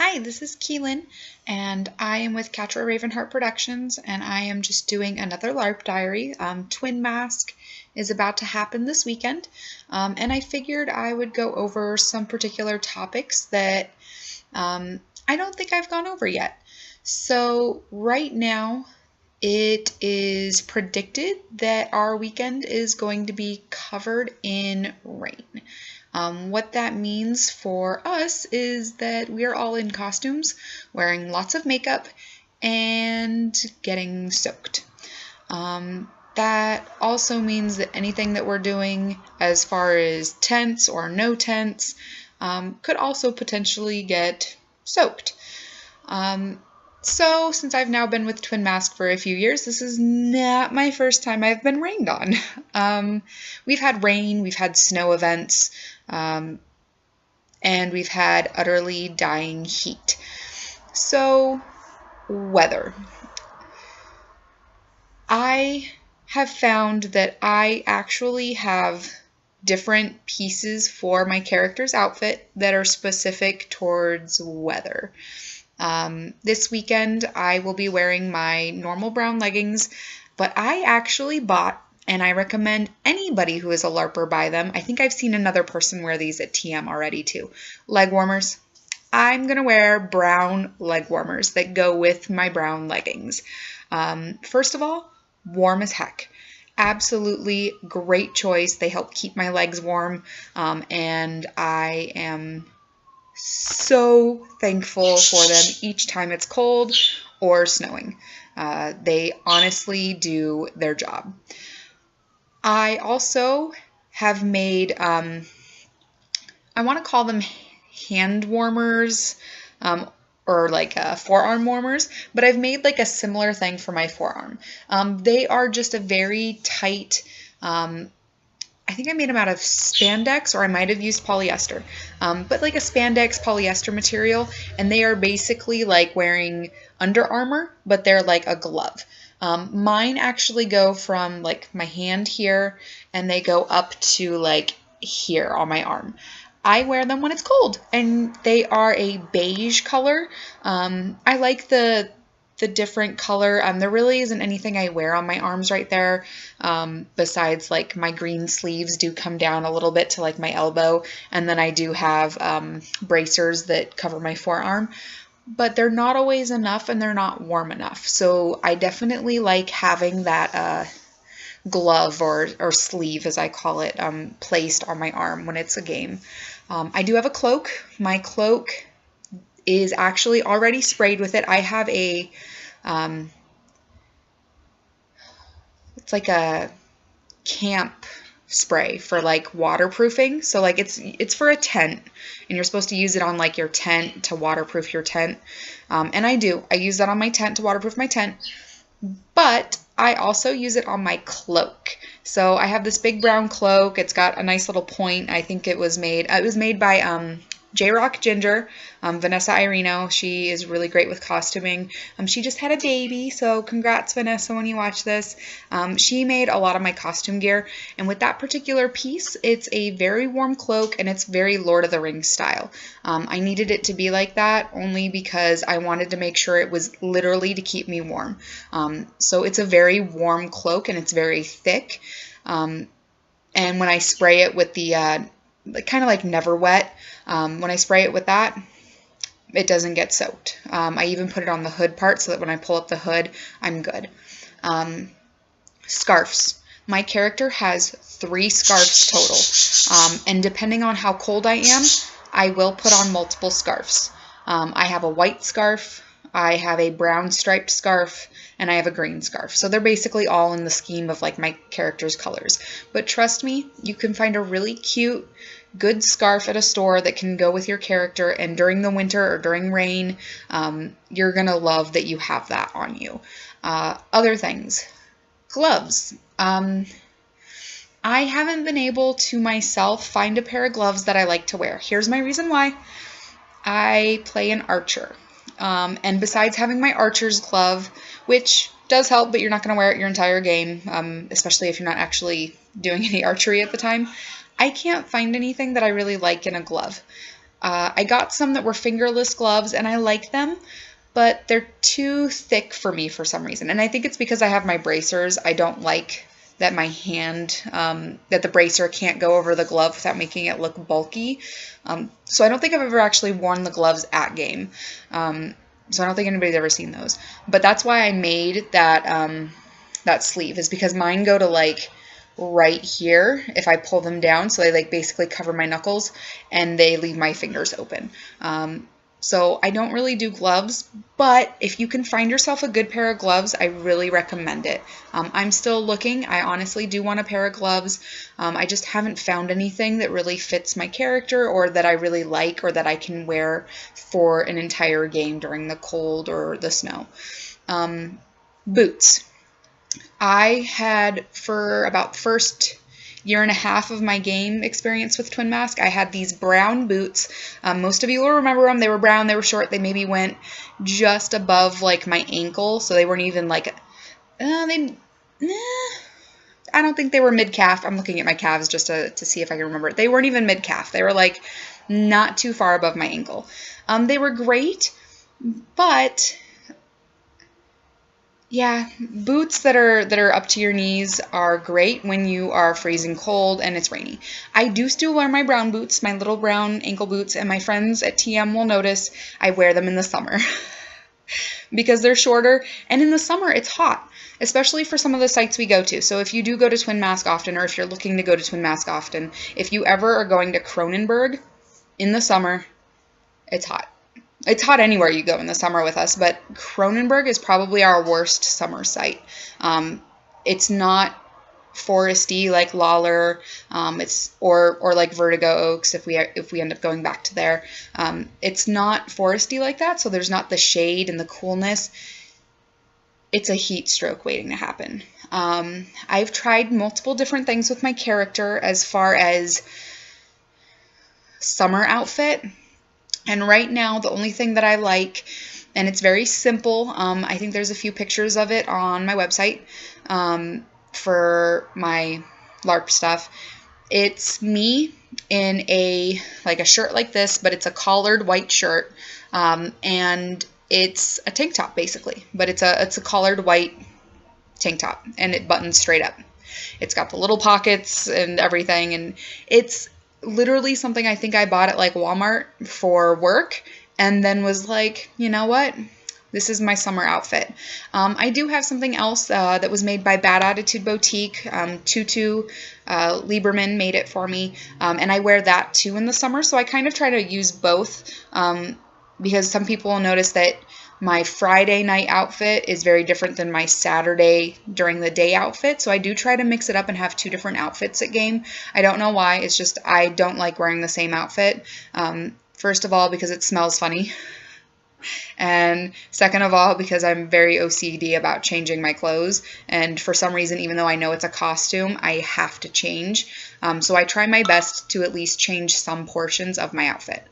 Hi, this is Keelan, and I am with Catra Ravenheart Productions, and I am just doing another LARP diary. Twin Mask is about to happen this weekend, and I figured I would go over some particular topics that I don't think I've gone over yet. So right now, it is predicted that our weekend is going to be covered in rain. What that means for us is that we are all in costumes, wearing lots of makeup, and getting soaked. That also means that anything that we're doing as far as tents or no tents could also potentially get soaked. So since I've now been with Twin Mask for a few years, this is not my first time I've been rained on. We've had rain, we've had snow events, and we've had utterly dying heat. So, weather. I have found that I actually have different pieces for my character's outfit that are specific towards weather. This weekend I will be wearing my normal brown leggings, but I actually bought, and I recommend anybody who is a LARPer buy them. I think I've seen another person wear these at TM already too. Leg warmers. I'm going to wear brown leg warmers that go with my brown leggings. First of all, warm as heck. Absolutely great choice. They help keep my legs warm, and I am so thankful for them each time it's cold or snowing. They honestly do their job. I also have made, I want to call them hand warmers, or like forearm warmers, but I've made like a similar thing for my forearm. They are just a very tight, I think I made them out of spandex, or I might have used polyester, but like a spandex polyester material, and they are basically like wearing Under Armour, but they're like a glove. Mine actually go from like my hand here, and they go up to like here on my arm. I wear them when it's cold, and they are a beige color. I like the different color. There really isn't anything I wear on my arms right there, besides like my green sleeves do come down a little bit to like my elbow, and then I do have bracers that cover my forearm, but they're not always enough and they're not warm enough. So I definitely like having that glove or sleeve, as I call it, placed on my arm when it's a game. I do have a cloak. My cloak is actually already sprayed with it. I have a, it's like a camp spray for like waterproofing. So like it's for a tent, and you're supposed to use it on like your tent to waterproof your tent. And I use that on my tent to waterproof my tent, but I also use it on my cloak. So I have this big brown cloak. It's got a nice little point. I think it was made by J-Rock Ginger, Vanessa Irino. She is really great with costuming. She just had a baby, so congrats, Vanessa, when you watch this. She made a lot of my costume gear, and with that particular piece, it's a very warm cloak, and it's very Lord of the Rings style. I needed it to be like that only because I wanted to make sure it was literally to keep me warm. So it's a very warm cloak, and it's very thick. And when I spray it with the kind of like Never Wet, when I spray it with that, it doesn't get soaked. I even put it on the hood part so that when I pull up the hood, I'm good. Scarves. My character has 3 scarves total, and depending on how cold I am, I will put on multiple scarves. I have a white scarf, I have a brown striped scarf, and I have a green scarf. So they're basically all in the scheme of like my character's colors. But trust me, you can find a really cute, good scarf at a store that can go with your character, and during the winter or during rain, you're gonna love that you have that on you. Other things. Gloves. I haven't been able to myself find a pair of gloves that I like to wear. Here's my reason why. I play an archer. And besides having my archer's glove, which does help, but you're not going to wear it your entire game, especially if you're not actually doing any archery at the time, I can't find anything that I really like in a glove. I got some that were fingerless gloves, and I like them, but they're too thick for me for some reason. And I think it's because I have my bracers. I don't like that my hand, that the bracer can't go over the glove without making it look bulky. So I don't think I've ever actually worn the gloves at game. So I don't think anybody's ever seen those. But that's why I made that, that sleeve, is because mine go to like right here if I pull them down, so they like basically cover my knuckles and they leave my fingers open. So I don't really do gloves, but if you can find yourself a good pair of gloves, I really recommend it. I'm still looking. I honestly do want a pair of gloves. I just haven't found anything that really fits my character or that I really like or that I can wear for an entire game during the cold or the snow. Boots. I had, for about the first year and a half of my game experience with Twin Mask, I had these brown boots. Most of you will remember them. They were brown, they were short, they maybe went just above like my ankle, so they weren't even like, I don't think they were mid-calf. I'm looking at my calves just to see if I can remember it. They weren't even mid-calf. They were like not too far above my ankle. They were great, but yeah, boots that are up to your knees are great when you are freezing cold and it's rainy. I do still wear my brown boots, my little brown ankle boots, and my friends at TM will notice I wear them in the summer because they're shorter, and in the summer it's hot, especially for some of the sites we go to. So if you do go to Twin Mask often, or if you're looking to go to Twin Mask often, if you ever are going to Cronenberg in the summer, it's hot. It's hot anywhere you go in the summer with us, but Cronenberg is probably our worst summer site. It's not foresty like Lawler, it's or like Vertigo Oaks if we end up going back to there. It's not foresty like that, so there's not the shade and the coolness. It's a heat stroke waiting to happen. I've tried multiple different things with my character as far as summer outfit. And right now, the only thing that I like, and it's very simple, I think there's a few pictures of it on my website for my LARP stuff. It's me in a shirt like this, but it's a collared white shirt, and it's a tank top basically, but it's a collared white tank top, and it buttons straight up. It's got the little pockets and everything, and it's literally something I think I bought at like Walmart for work and then was like, you know what? This is my summer outfit. I do have something else that was made by Bad Attitude Boutique. Tutu Lieberman made it for me, and I wear that too in the summer. So I kind of try to use both because some people will notice that my Friday night outfit is very different than my Saturday during the day outfit. So I do try to mix it up and have two different outfits at game. I don't know why. It's just I don't like wearing the same outfit. First of all, because it smells funny. And second of all, because I'm very OCD about changing my clothes. And for some reason, even though I know it's a costume, I have to change. So I try my best to at least change some portions of my outfit.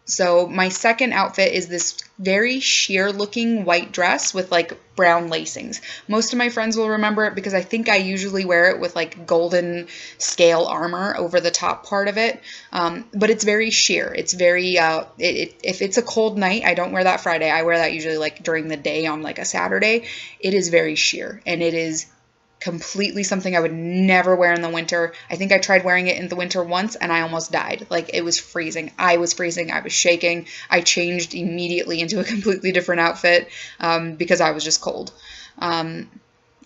So my second outfit is this very sheer looking white dress with like brown lacings. Most of my friends will remember it because I think I usually wear it with like golden scale armor over the top part of it. But it's very sheer. It's very, if it's a cold night, I don't wear that Friday. I wear that usually like during the day on like a Saturday. It is very sheer, and it is completely something I would never wear in the winter. I think I tried wearing it in the winter once and I almost died. Like, it was freezing. I was freezing. I was shaking. I changed immediately into a completely different outfit because I was just cold. And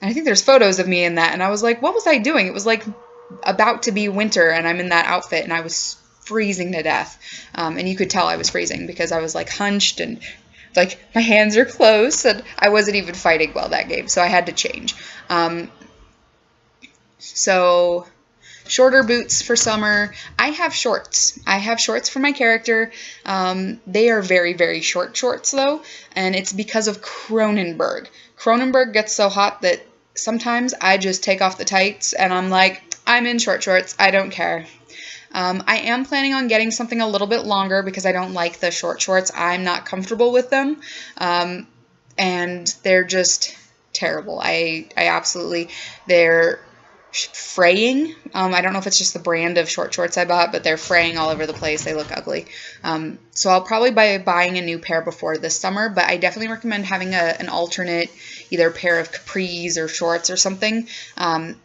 I think there's photos of me in that, and I was like, what was I doing? It was like about to be winter and I'm in that outfit and I was freezing to death. And you could tell I was freezing because I was like hunched and like my hands are closed, and I wasn't even fighting well that game, so I had to change. So shorter boots for summer. I have shorts. I have shorts for my character. They are very, very short shorts though, and it's because of Cronenberg. Cronenberg gets so hot that sometimes I just take off the tights and I'm like, I'm in short shorts. I don't care. I am planning on getting something a little bit longer because I don't like the short shorts. I'm not comfortable with them. And they're just terrible. I absolutely, they're fraying. I don't know if it's just the brand of short shorts I bought, but they're fraying all over the place. They look ugly. So I'll probably be buying a new pair before this summer, but I definitely recommend having an alternate, either a pair of capris or shorts or something,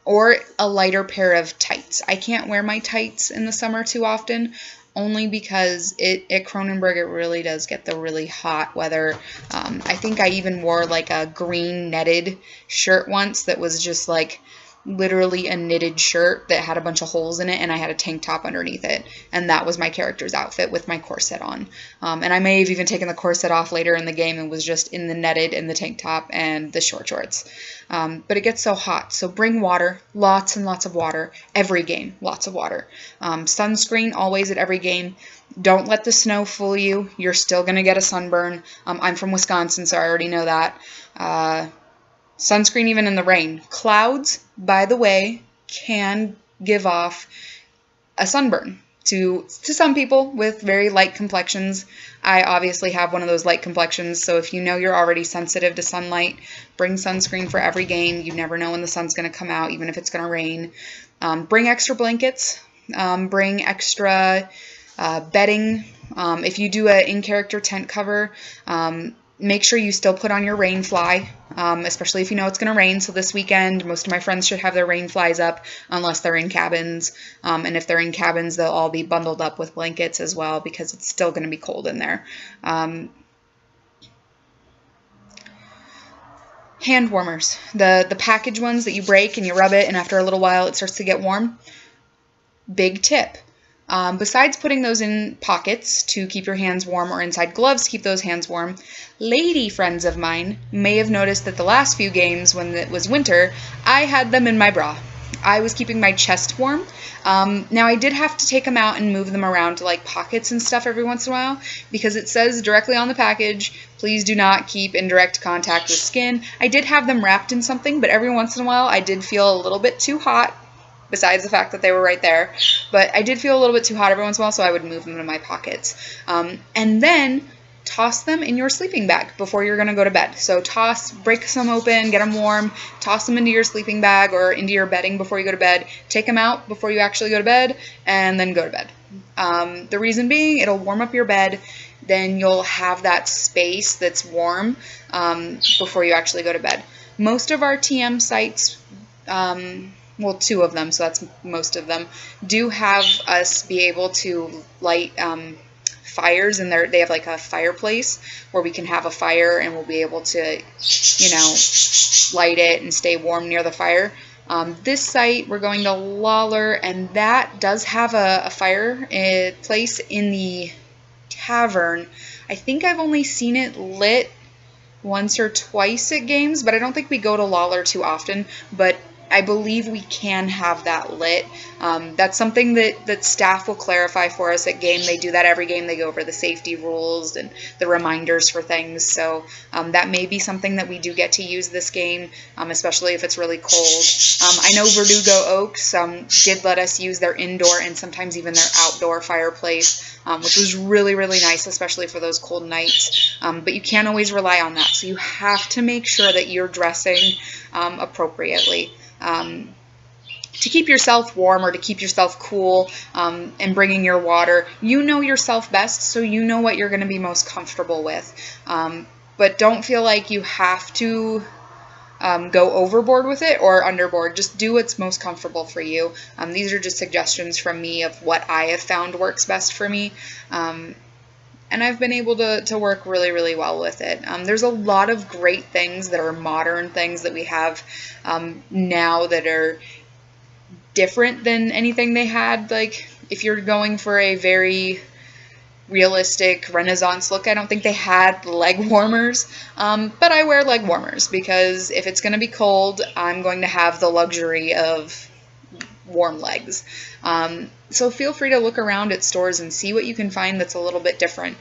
or a lighter pair of tights. I can't wear my tights in the summer too often, only because at Cronenberg it really does get the really hot weather. I think I even wore like a green netted shirt once that was just like literally a knitted shirt that had a bunch of holes in it, and I had a tank top underneath it, and that was my character's outfit with my corset on. And I may have even taken the corset off later in the game and was just in the netted and the tank top and the short shorts. But it gets so hot, so bring water, lots and lots of water, every game, lots of water. Sunscreen always at every game. Don't let the snow fool you. You're still going to get a sunburn. I'm from Wisconsin, so I already know that. Sunscreen even in the rain. Clouds, by the way, can give off a sunburn to some people with very light complexions. I obviously have one of those light complexions, so if you know you're already sensitive to sunlight, bring sunscreen for every game. You never know when the sun's going to come out, even if it's going to rain. Bring extra blankets. Bring extra bedding. If you do an in-character tent cover, make sure you still put on your rain fly, especially if you know it's going to rain. So this weekend, most of my friends should have their rain flies up, unless they're in cabins. And if they're in cabins, they'll all be bundled up with blankets as well, because it's still going to be cold in there. Hand warmers, the package ones that you break and you rub it, and after a little while it starts to get warm. Big tip. Besides putting those in pockets to keep your hands warm, or inside gloves to keep those hands warm, lady friends of mine may have noticed that the last few games, when it was winter, I had them in my bra. I was keeping my chest warm. Now I did have to take them out and move them around to like pockets and stuff every once in a while, because it says directly on the package, please do not keep in direct contact with skin. I did have them wrapped in something, but every once in a while I did feel a little bit too hot, besides the fact that they were right there. But I did feel a little bit too hot every once in a while, so I would move them in my pockets. And then toss them in your sleeping bag before you're going to go to bed. So break some open, get them warm, toss them into your sleeping bag or into your bedding before you go to bed. Take them out before you actually go to bed, and then go to bed. The reason being, it'll warm up your bed. Then you'll have that space that's warm before you actually go to bed. Most of our TM sites, well, 2 of them, so that's most of them, do have us be able to light fires, and they have like a fireplace where we can have a fire, and we'll be able to, light it and stay warm near the fire. This site, we're going to Lawler, and that does have a fire place in the tavern. I think I've only seen it lit once or twice at games, but I don't think we go to Lawler too often. But I believe we can have that lit. That's something that staff will clarify for us at game. They do that every game. They go over the safety rules and the reminders for things. So that may be something that we do get to use this game, especially if it's really cold. I know Verdugo Oaks did let us use their indoor and sometimes even their outdoor fireplace, which was really, really nice, especially for those cold nights. But you can't always rely on that. So you have to make sure that you're dressing appropriately. To keep yourself warm or to keep yourself cool, and bringing your water. You know yourself best, so you know what you're going to be most comfortable with. But don't feel like you have to go overboard with it or underboard. Just do what's most comfortable for you. These are just suggestions from me of what I have found works best for me. And I've been able to work really, really well with it. There's a lot of great things that are modern things that we have now that are different than anything they had. Like, if you're going for a very realistic Renaissance look, I don't think they had leg warmers. But I wear leg warmers because if it's going to be cold, I'm going to have the luxury of warm legs. So feel free to look around at stores and see what you can find that's a little bit different.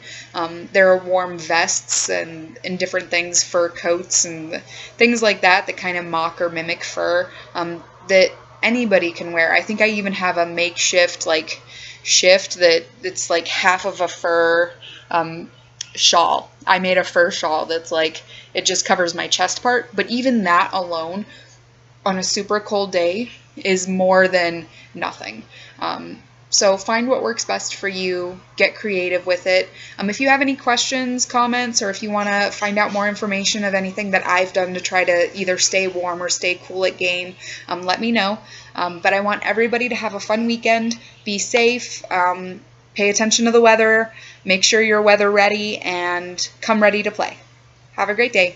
There are warm vests and different things, fur coats and things like that kind of mock or mimic fur, that anybody can wear. I think I even have a makeshift shift that's like half of a fur shawl. I made a fur shawl that's like, it just covers my chest part, but even that alone on a super cold day is more than nothing. So find what works best for you, get creative with it. If you have any questions, comments, or if you want to find out more information of anything that I've done to try to either stay warm or stay cool at game, let me know. But I want everybody to have a fun weekend, be safe, pay attention to the weather, make sure you're weather ready, and come ready to play. Have a great day.